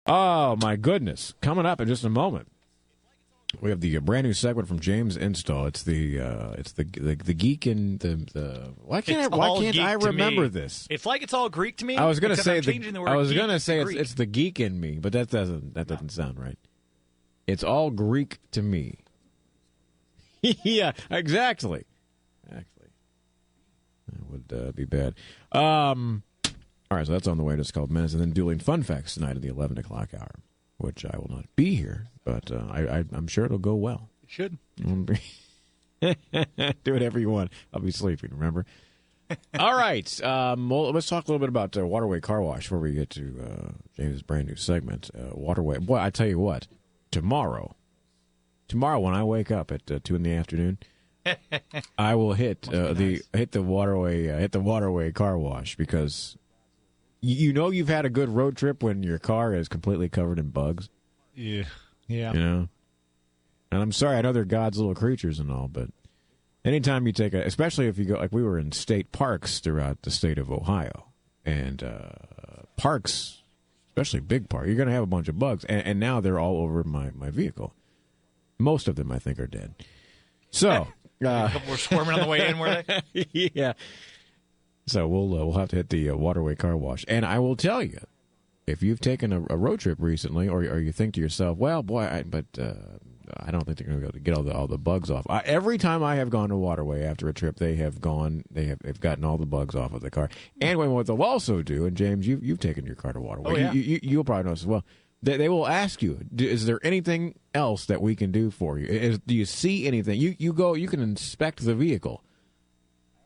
Oh, my goodness. Coming up in just a moment, we have the brand new segment from James Install. It's the geek and the why can't I remember this? It's like it's all Greek to me. I was going to say Greek. it's the geek in me, but that doesn't sound right. It's all Greek to me. Yeah, exactly. Actually, that would be bad. All right, so that's on the way. It's called Menace, and then dueling fun facts tonight at the 11 o'clock hour, which I will not be here, but I'm sure it'll go well. It should. Do whatever you want. I'll be sleeping, remember? All right. Well, let's talk a little bit about Waterway Car Wash before we get to James' brand new segment. Waterway. Boy, I tell you what, tomorrow when I wake up at 2 in the afternoon, I will hit the Waterway Car Wash, because you know you've had a good road trip when your car is completely covered in bugs. Yeah. You know? And I'm sorry, I know they're God's little creatures and all, but anytime you take especially if you go, like we were in state parks throughout the state of Ohio, and parks, especially big parks, you're going to have a bunch of bugs, and now they're all over my vehicle. Most of them, I think, are dead. So a couple were squirming on the way in, were they? Yeah. So we'll have to hit the Waterway Car Wash, and I will tell you, if you've taken a road trip recently, or you think to yourself, well, boy, I don't think they're going to be able to get all the bugs off. Every time I have gone to Waterway after a trip, they've gotten all the bugs off of the car. And what they'll also do, and James, you've taken your car to Waterway. Oh, yeah. You'll probably notice as well. They will ask you, is there anything else that we can do for you? Do you see anything? You can inspect the vehicle,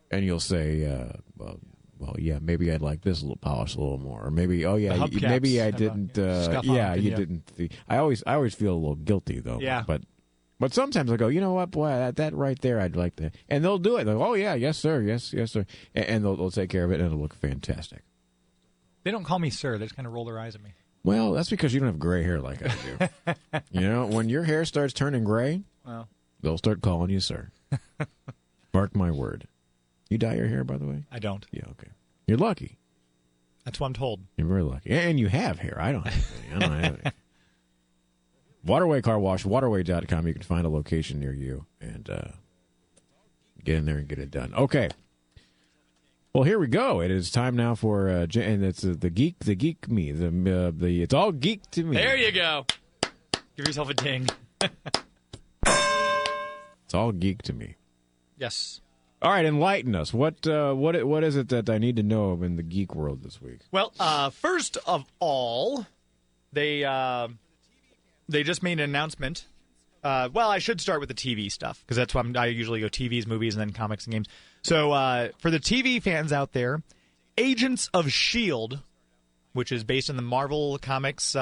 and you'll say, well, yeah, maybe I'd like this a little polish a little more, or maybe, oh yeah, maybe I didn't. You didn't. I always feel a little guilty though. Yeah. But sometimes I go, you know what, boy, that right there, I'd like that, and they'll do it. They'll go, oh yeah, yes sir, yes sir, and they'll take care of it, and it'll look fantastic. They don't call me sir; they just kind of roll their eyes at me. Well, that's because you don't have gray hair like I do. You know, when your hair starts turning gray, they'll start calling you sir. Mark my word. You dye your hair, by the way? I don't. Yeah, okay. You're lucky. That's what I'm told. You're very lucky. And you have hair. I don't have any. Waterway Car Wash, waterway.com. You can find a location near you and get in there and get it done. Okay. Well, here we go. It is time now for, and it's the geek me. It's all geek to me. There you go. Give yourself a ding. It's all geek to me. Yes. All right, enlighten us. What is it that I need to know in the geek world this week? Well, first of all, they just made an announcement. Well, I should start with the TV stuff, because that's why I usually go TVs, movies, and then comics and games. So for the TV fans out there, Agents of S.H.I.E.L.D., which is based on the Marvel Comics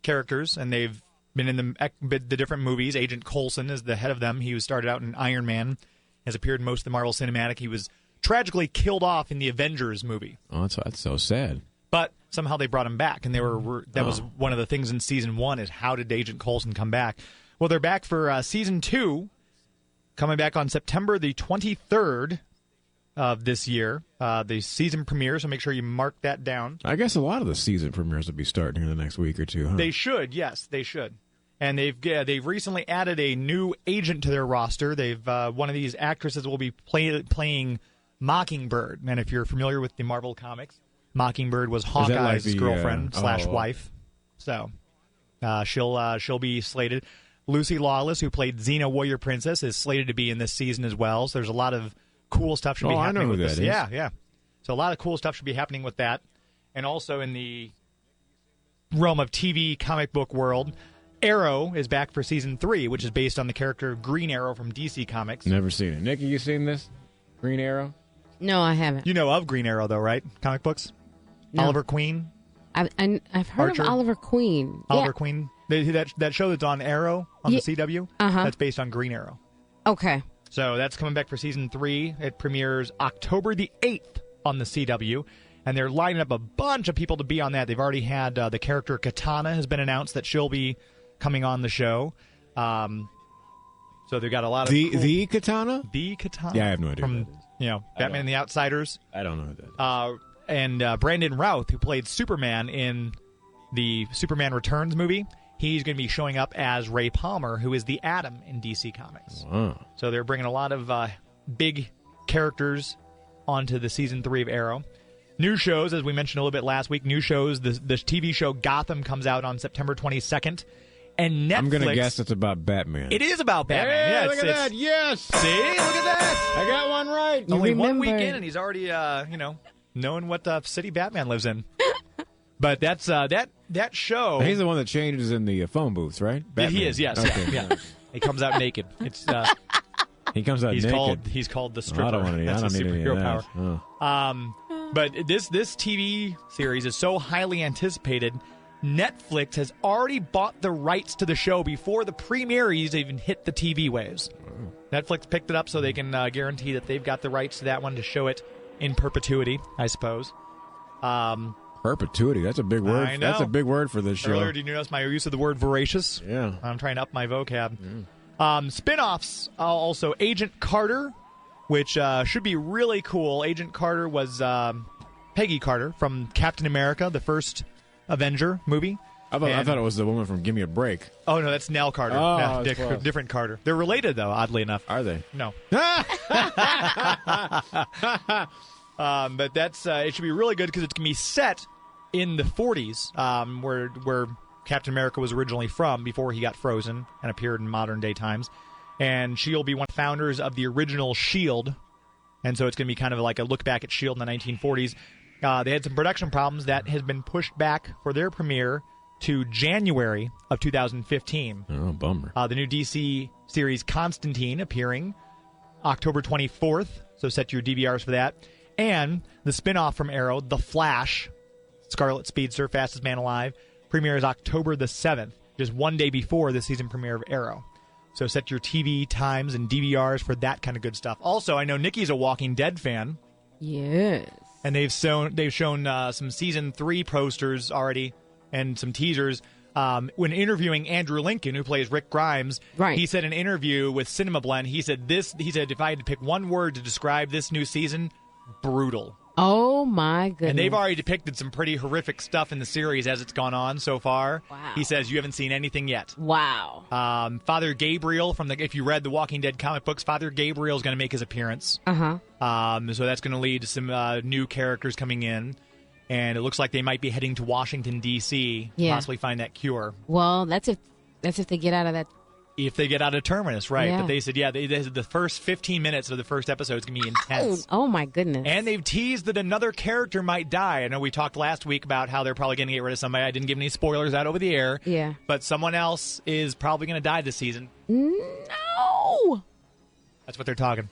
characters, and they've been in the different movies. Agent Coulson is the head of them. He started out in Iron Man, has appeared in most of the Marvel Cinematic. He was tragically killed off in the Avengers movie. Oh, that's so sad. But somehow they brought him back, and that was one of the things in Season 1 is how did Agent Coulson come back? Well, they're back for Season 2, coming back on September the 23rd of this year. The season premiere, so make sure you mark that down. I guess a lot of the season premieres will be starting in the next week or two, huh? They should, yes, they should. And they've recently added a new agent to their roster. One of these actresses will be playing Mockingbird. And if you're familiar with the Marvel comics, Mockingbird was Hawkeye's girlfriend / wife. So she'll be slated. Lucy Lawless, who played Xena Warrior Princess, is slated to be in this season as well. So there's a lot of cool stuff should be happening. I know with who this. that is. Yeah. So a lot of cool stuff should be happening with that. And also in the realm of TV comic book world, Arrow is back for Season 3, which is based on the character Green Arrow from DC Comics. Never seen it. Nikki, you seen this? Green Arrow? No, I haven't. You know of Green Arrow, though, right? Comic books? No. Oliver Queen? I've heard Archer? of Oliver Queen. Oliver Queen? That show that's on Arrow on the CW? That's based on Green Arrow. Okay. So that's coming back for Season 3. It premieres October the 8th on the CW. And they're lining up a bunch of people to be on that. They've already had the character Katana has been announced that she'll be coming on the show. So they've got a lot of the Katana? The Katana. Yeah, I have no idea. From Batman and the Outsiders. I don't know who that is. And Brandon Routh, who played Superman in the Superman Returns movie, he's going to be showing up as Ray Palmer, who is the Atom in DC Comics. Wow. So they're bringing a lot of big characters onto the Season 3 of Arrow. New shows, as we mentioned a little bit last week, new shows. The TV show Gotham comes out on September 22nd. And Netflix... I'm going to guess it's about Batman. It is about Batman. Hey, Yeah, look at that. Yes. See? Look at that. I got one right. Only one remember. week in, and he's already, knowing what city Batman lives in. But that's that show... He's the one that changes in the phone booths, right? Yeah, Batman. he is, yes. Okay. Yeah. He comes out naked. It's He comes out naked. He's called the Stripper. I don't want any. I That's don't his need any of superhero that. power. Oh. But this TV series is so highly anticipated, Netflix has already bought the rights to the show before the premieres even hit the TV waves. Netflix picked it up so they can guarantee that they've got the rights to that one to show it in perpetuity, I suppose. Perpetuity. That's a big word. I know. That's a big word for this show. Earlier, did you notice my use of the word voracious? Yeah. I'm trying to up my vocab. Spin-offs, also Agent Carter, which should be really cool. Agent Carter was Peggy Carter from Captain America, the first Avenger movie. I thought it was the woman from Give Me a Break. Oh, no, that's Nell Carter. Oh, No, that's close. different Carter. They're related, though, oddly enough. Are they? No. But that's it should be really good because it's going to be set in the 40s, where Captain America was originally from before he got frozen and appeared in modern-day times. And she'll be one of the founders of the original S.H.I.E.L.D., and so it's going to be kind of like a look back at S.H.I.E.L.D. in the 1940s. They had some production problems that has been pushed back for their premiere to January of 2015. Oh, bummer. The new DC series Constantine appearing October 24th, so set your DVRs for that. And the spin-off from Arrow, The Flash, Scarlet Speedster, Fastest Man Alive, premieres October the 7th, just one day before the season premiere of Arrow. So set your TV times and DVRs for that kind of good stuff. Also, I know Nikki's a Walking Dead fan. Yes. And they've shown some season 3 posters already and some teasers. When interviewing Andrew Lincoln, who plays Rick Grimes, Right. he said in an interview with Cinema Blend, he said if I had to pick one word to describe this new season, brutal. Oh, my goodness. And they've already depicted some pretty horrific stuff in the series as it's gone on so far. Wow. He says you haven't seen anything yet. Wow. Father Gabriel if you read the Walking Dead comic books, Father Gabriel is going to make his appearance. Uh-huh. So that's going to lead to some new characters coming in. And it looks like they might be heading to Washington, D.C., Yeah. possibly find that cure. Well, that's if they get out of that. If they get out of Terminus, right. Yeah. But they said, they said the first 15 minutes of the first episode is going to be intense. Oh, my goodness. And they've teased that another character might die. I know we talked last week about how they're probably going to get rid of somebody. I didn't give any spoilers out over the air. Yeah. But someone else is probably going to die this season. No. That's what they're talking.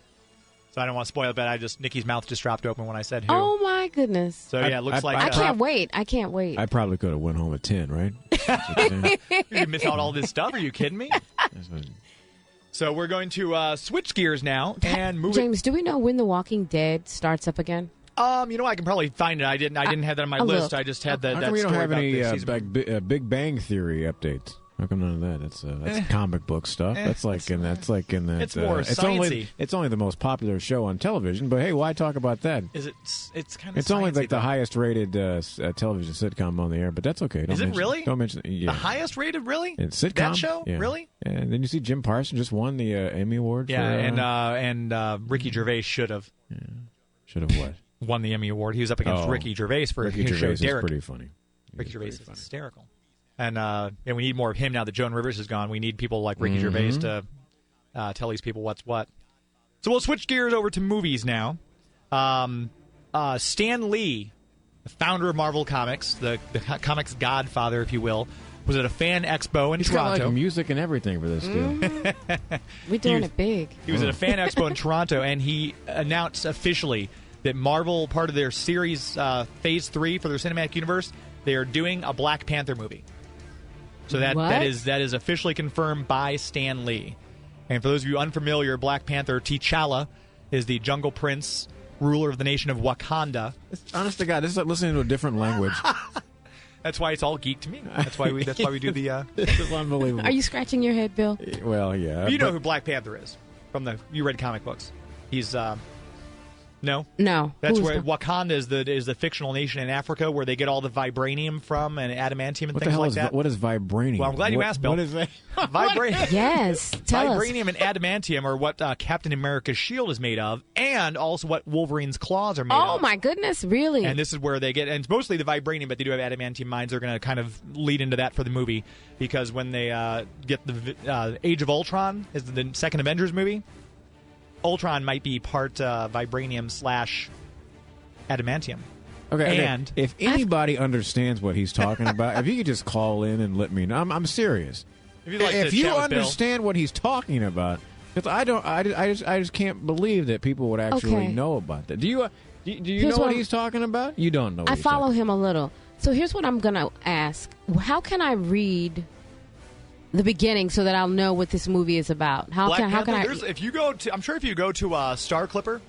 So I don't want to spoil it, but Nikki's mouth just dropped open when I said who. Oh, my goodness. So yeah, it looks like I can't wait. I can't wait. I probably could have went home at 10, right? you miss out all this stuff. Are you kidding me? So we're going to switch gears now and move James, do we know when The Walking Dead starts up again? I can probably find it. I didn't have that on my I'll list. look. I just had How that come we don't story have about any the season. Big Bang Theory updates? How come none of that? That's comic book stuff. That's like in that. It's more sciencey. It's only the most popular show on television. But hey, why talk about that? Is it? It's kind of. It's only like though. the highest rated television sitcom on the air. But that's okay. Is it really? Don't mention it. Yeah. The highest rated, really? It's sitcom. That show, Yeah. really? And then you see Jim Parsons just won the Emmy Award. Yeah, for, and Ricky Gervais should have should have what? won the Emmy Award. He was up against Ricky Gervais for Ricky his Gervais show is Derek. pretty funny. Ricky Gervais is hysterical. And we need more of him now that Joan Rivers is gone. We need people like Ricky Gervais to tell these people what's what. So we'll switch gears over to movies now. Stan Lee, the founder of Marvel Comics, the comics godfather, if you will, was at a fan expo in He's got Toronto. like music and everything for this deal. We're doing it big. He was at a fan expo in Toronto, and he announced officially that Marvel, part of their series Phase 3 for their cinematic universe, they are doing a Black Panther movie. So that is officially confirmed by Stan Lee. And for those of you unfamiliar, Black Panther, T'Challa, is the Jungle Prince, ruler of the nation of Wakanda. Honest to God, this is like listening to a different language. That's why it's all geek to me. That's why we do the. This is unbelievable. Are you scratching your head, Bill? Well, yeah. You know who Black Panther is you read comic books. He's No? No. That's Who's where the- Wakanda is the fictional nation in Africa where they get all the vibranium from and adamantium and What the things hell like is that. what is vibranium? Well, I'm glad you What- asked, Bill. What is that? Vibranium. Yes. Tell us. Vibranium and adamantium are what Captain America's shield is made of, and also what Wolverine's claws are made of. Oh, my goodness. Really? And this is where they get, and it's mostly the vibranium, but they do have adamantium mines. They're going to kind of lead into that for the movie, because when they get the Age of Ultron, is the second Avengers movie, Ultron might be part vibranium / adamantium. Okay, And if anybody understands what he's talking about, if you could just call in and let me know. I'm serious. If you'd like If to you chat with Bill. understand what he's talking about, because I just can't believe that people would actually Okay. know about that. Do you Here's know what what I'm- he's talking about? You don't know. What I he's follow talking him a little. So here's what I'm going to ask. How can I read the beginning so that I'll know what this movie is about? How Black can Panther, I? if you go to, I'm sure if you go to Star Clipper,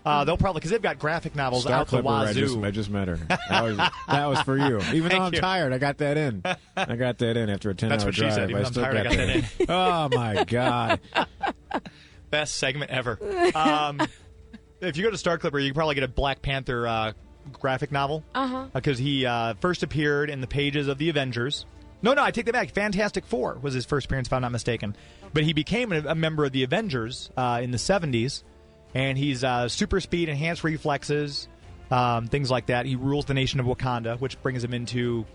they'll probably, because they've got graphic novels Star out the Clipper, wazoo. I just met her. That was for you. Even though I'm you. tired, I got that in. I got that in after a 10-hour That's what she drive. said. Even though I'm still tired, I got that in. Oh my god! Best segment ever. If you go to Star Clipper, you can probably get a Black Panther graphic novel. Uh-huh. Because he first appeared in the pages of the Avengers. No, I take that back. Fantastic Four was his first appearance, if I'm not mistaken. But he became a member of the Avengers in the 70s. And he's super speed, enhanced reflexes, things like that. He rules the nation of Wakanda, which brings him into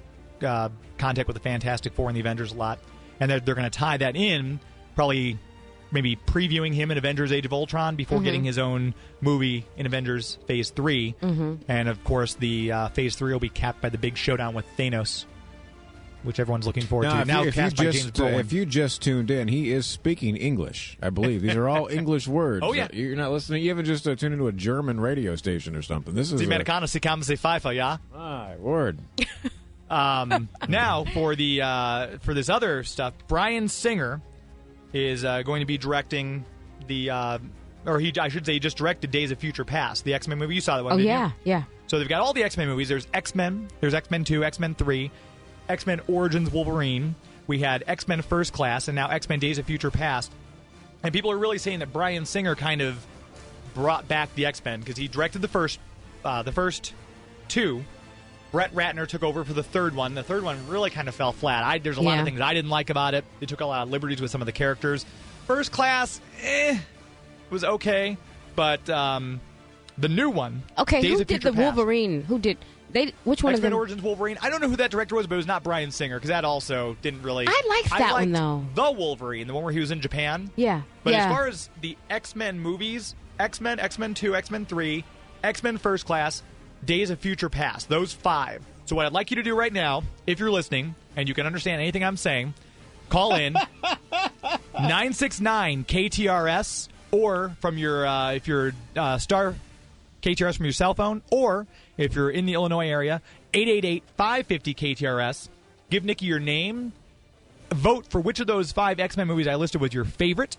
contact with the Fantastic Four and the Avengers a lot. And they're going to tie that in, probably maybe previewing him in Avengers Age of Ultron before getting his own movie in Avengers Phase 3. And, of course, the Phase 3 will be capped by the big showdown with Thanos, which everyone's looking forward to. Now cast by James Brolin. If you just tuned in, he is speaking English, I believe. These are all English words. Oh, yeah. You're not listening. You haven't just tuned into a German radio station or something. This is Die Amerikaner, sie kamen, sie pfeifen, ja? my word. Now, for for this other stuff, Bryan Singer is going to be directing I should say, he just directed Days of Future Past, the X-Men movie. You saw that one, Oh, didn't yeah, you? yeah. So they've got all the X-Men movies. There's X-Men, there's X-Men 2, X-Men 3, X-Men Origins Wolverine. We had X-Men First Class, and now X-Men Days of Future Past. And people are really saying that Bryan Singer kind of brought back the X-Men because he directed the first two. Brett Ratner took over for the third one. The third one really kind of fell flat. There's a lot of things I didn't like about it. They took a lot of liberties with some of the characters. First Class, was okay, but the new one, Okay, Days who of did Future the Past, Wolverine? Who did they? Which one of X-Men them? Origins Wolverine. I don't know who that director was, but it was not Bryan Singer because that also didn't really. I liked that one, though. The Wolverine, the one where he was in Japan. Yeah, But yeah. as far as the X-Men movies, X-Men, X-Men 2, X-Men 3, X-Men First Class, Days of Future Past, those 5. So what I'd like you to do right now, if you're listening and you can understand anything I'm saying, call in 969 KTRS, or from your if you're star KTRS from your cell phone, or if you're in the Illinois area, 888-550 KTRS. Give Nikki your name. Vote for which of those 5 X-Men movies I listed was your favorite,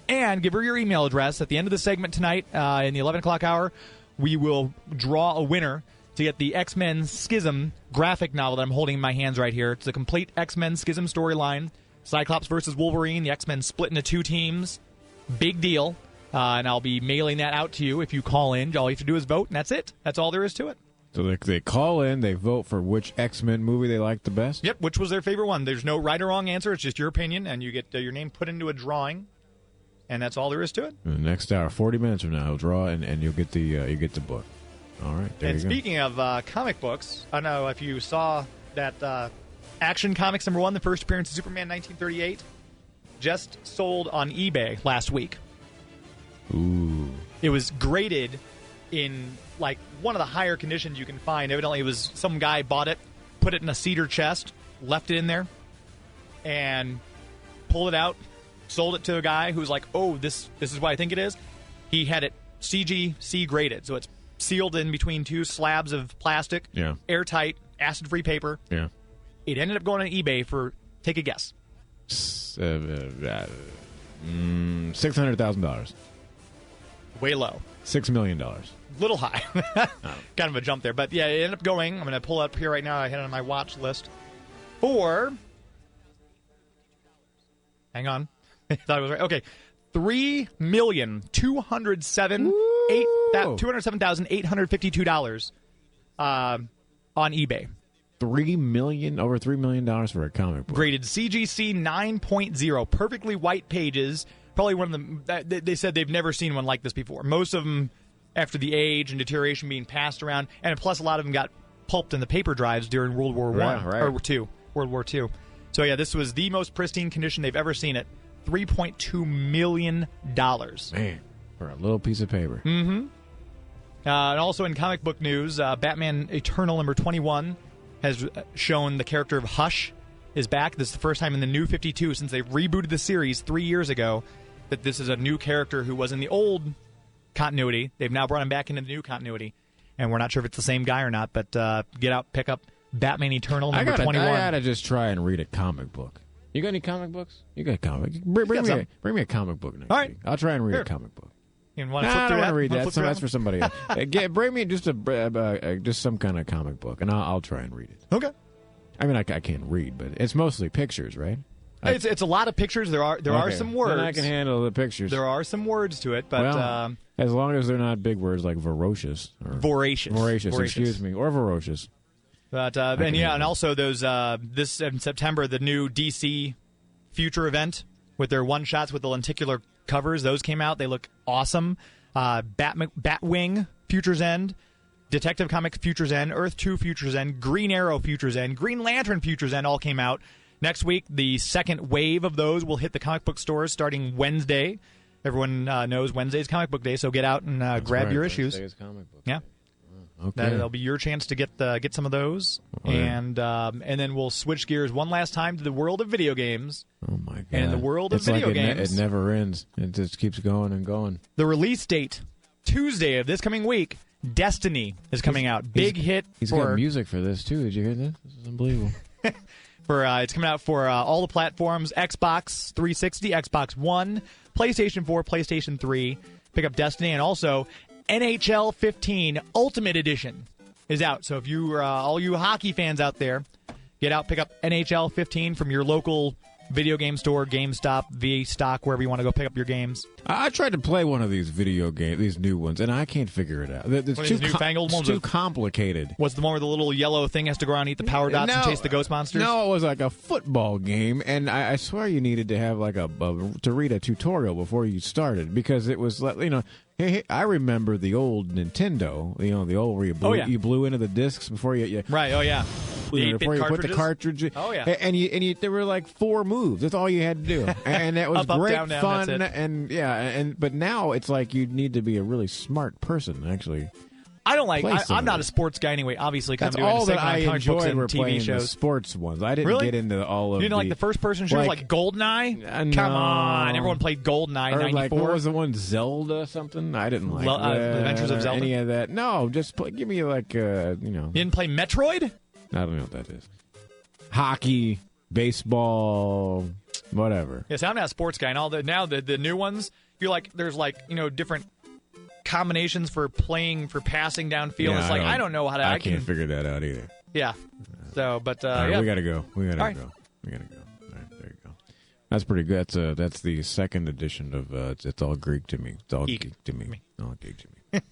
and give her your email address. At the end of the segment tonight, in the 11 o'clock hour, we will draw a winner to get the X-Men Schism graphic novel that I'm holding in my hands right here. It's a complete X-Men Schism storyline. Cyclops versus Wolverine. The X-Men split into 2 teams. Big deal. And I'll be mailing that out to you if you call in. All you have to do is vote, and that's it. That's all there is to it. So they call in, they vote for which X-Men movie they like the best? Yep, which was their favorite one. There's no right or wrong answer. It's just your opinion, and you get your name put into a drawing, and that's all there is to it. In the next hour, 40 minutes from now, he'll draw, and you'll get the book. All right, there And you go. speaking of comic books, I don't know if you saw that Action Comics #1, the first appearance of Superman 1938, just sold on eBay last week. Ooh. It was graded in like one of the higher conditions you can find. Evidently, it was some guy bought it, put it in a cedar chest, left it in there, and pulled it out, sold it to a guy who was like, "Oh, this is what I think it is." He had it CGC graded, so it's sealed in between 2 slabs of plastic, Yeah. airtight, acid-free paper. Yeah. It ended up going on eBay for, take a guess, $600,000. way low. $6 million. Little high. Kind of a jump there. But yeah, it ended up going, I'm going to pull up here right now, I had it on my watch list, for, hang on, I thought it was right. Okay, $3,207,000. $207,852 on eBay. Over $3 million for a comic book. Graded CGC 9.0, perfectly white pages. Probably one of them. They said they've never seen one like this before. Most of them, after the age and deterioration being passed around, and plus a lot of them got pulped in the paper drives during World War World War II. So yeah, this was the most pristine condition they've ever seen it. $3.2 million. Man, for a little piece of paper. Mm-hmm. And also in comic book news, Batman Eternal number 21 has shown the character of Hush is back. This is the first time in the New 52 since they rebooted the series 3 years ago that this is a new character who was in the old continuity. They've now brought him back into the new continuity, and we're not sure if it's the same guy or not, but get out, pick up Batman Eternal number 21. I gotta just try and read a comic book. You got any comic books? You got a comic? Bring me a comic book next week. I'll try and read a comic book. You want to I flip don't want to through read that? that. So that's for somebody else. Bring me just just some kind of comic book, and I'll try and read it. Okay. I mean, I can't read, but it's mostly pictures, right? It's a lot of pictures. There are some words. Then I can handle the pictures. There are some words to it, but well, as long as they're not big words like voracious or voracious, excuse me, or ferocious. But and also those this in September, the new DC Future event with their one shots with the lenticular covers, those came out. They look awesome. Batwing Future's End, Detective Comics Future's End, Earth 2 Future's End, Green Arrow Future's End, Green Lantern Future's End all came out. Next week, the second wave of those will hit the comic book stores starting Wednesday. Everyone knows Wednesday's comic book day, so get out and grab your issues. Wednesday is comic book. Yeah. Okay. That'll be your chance to get some of those, and then we'll switch gears one last time to the world of video games. Oh my god! And in the world of video games, it never ends. It just keeps going and going. The release date, Tuesday of this coming week, Destiny is coming out. Big hit. He's got music for this too. Did you hear this? This is unbelievable. It's coming out for all the platforms: Xbox 360, Xbox One, PlayStation 4, PlayStation 3. Pick up Destiny, and also NHL 15 Ultimate Edition is out. So if you all you hockey fans out there, get out, pick up NHL 15 from your local video game store, GameStop, VA Stock, wherever you want to go pick up your games. I tried to play one of these video games, these new ones, and I can't figure it out. It's newfangled ones? It's too complicated. What's the one where the little yellow thing has to go around and eat the power dots and chase the ghost monsters? No, it was like a football game, and I swear you needed to have like to read a tutorial before you started, because it was like, hey, I remember the old Nintendo, the old where you blew into the discs before you right. Oh yeah. Before you put the cartridge. Oh yeah. And there were like 4 moves. That's all you had to do, and that was great down, fun. But now it's like you need to be a really smart person actually. I don't like. I'm not a sports guy anyway. Obviously, because that's I'm doing all that I enjoyed. Were TV playing shows. The sports ones. I didn't get into all of. You didn't like the first-person shows like GoldenEye? No. Come on, everyone played GoldenEye. Or 94. like what was the one, Zelda something? I didn't like Adventures of Zelda. Any of that? No, just give me like You didn't play Metroid? I don't know what that is. Hockey, baseball, whatever. Yes, I'm not a sports guy, and all the new ones. You're like, there's like different combinations for passing downfield. Yeah, it's like I don't know how to. I can't figure that out either. Yeah. So, but right, we gotta go. We gotta go. All right, there you go. That's pretty good. That's the second edition of It's All Greek to Me. It's All Geek to Me. All Geek to Me.